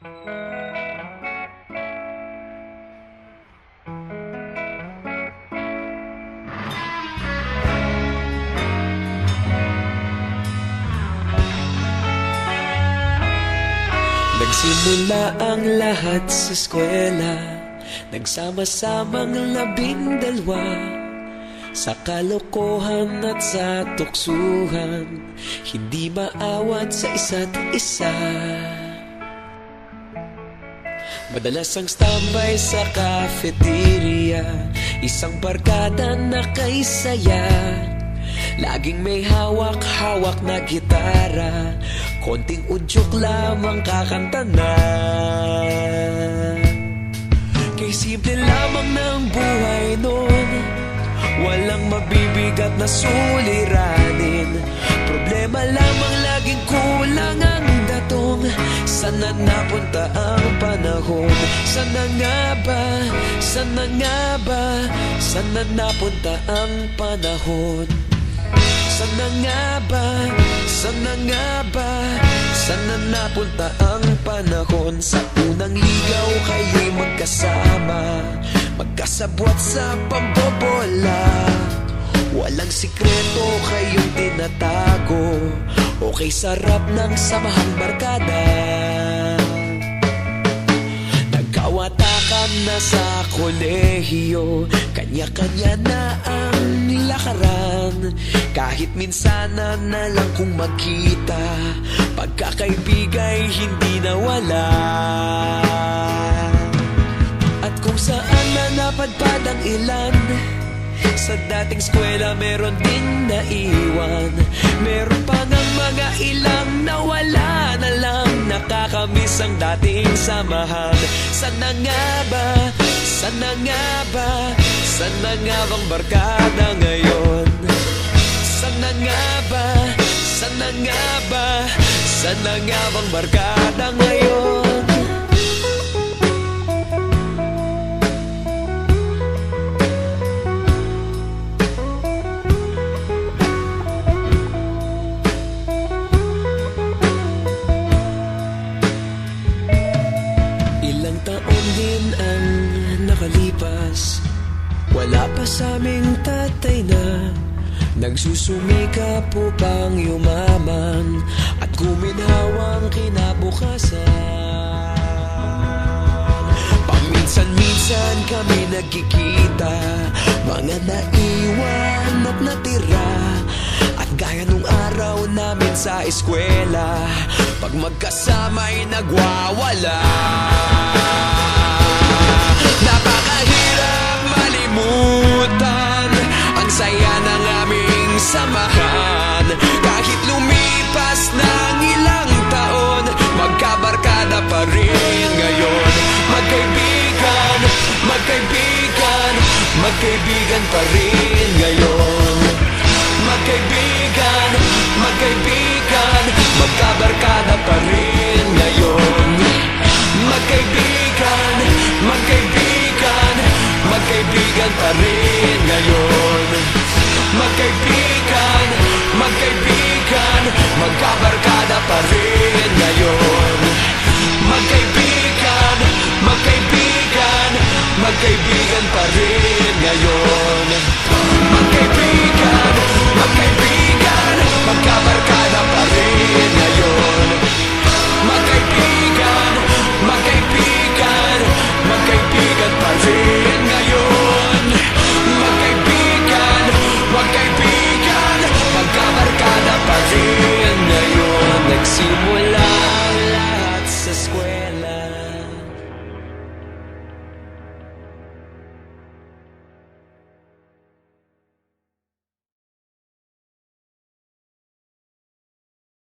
Nagsimula ang lahat sa eskwela, nagsama-samang 12 sa kalokohan at sa tuksuhan, hindi maawat sa isa't isa. Madalas ang standby sa cafeteria, isang barkada na kay saya. Laging may hawak-hawak na gitara, konting udyok lamang kakanta na. Kay simple lamang ng buhay nun, walang mabibigat na suliranin. Problema lamang laging kulang ang datong. Sana napunta ang panahon? Sana nga ba? Sana nga ba? Sana napunta ang panahon? Sana nga ba? Sana nga ba? Sana napunta ang panahon? Sa unang ligaw kayo'y magkasama, magkasabwat sa pambobola. Walang sikreto kayong tinatago, okay sarap ng samahang barkada. Nagkawatakan na sa kolehiyo, kanya-kanya na ang lakaran. Kahit minsanan na lang kung magkita, pagkakaibigay hindi nawala. At kung saan na napadpad ang ilan, sa dating eskwela meron din naiwan. Meron pa ng mga ilang nawala na lang, nakakamiss ang dating samahan. Sana nga ba? Sana nga ba? Sana nga bang barkada ngayon? Sana nga ba? Sana nga ba? Sana nga bang barkada ngayon? Ilang taon din ang nakalipas, wala pa sa aming tatay na nagsusumikap upang yumaman at guminhawang kinabukasan. Paminsan-minsan kami nagkikita, mga naiwan at natira. At gaya nung araw namin sa eskwela, pag magkasama'y nagwawala. Napakahirap malimutan ang saya ng aming samahan. Kahit lumipas ng ilang taon, magkabarkada pa rin ngayon. Magkaibigan, magkaibigan, magkaibigan pa rin ngayon. Magkaibigan, magkaibigan, magkabarkada pa rin ngayon. Magkaibigan, magkaibigan, magkaibigan pa rin ngayon. Magkaibigan, magkaibigan, magkabarkada pa rin ngayon.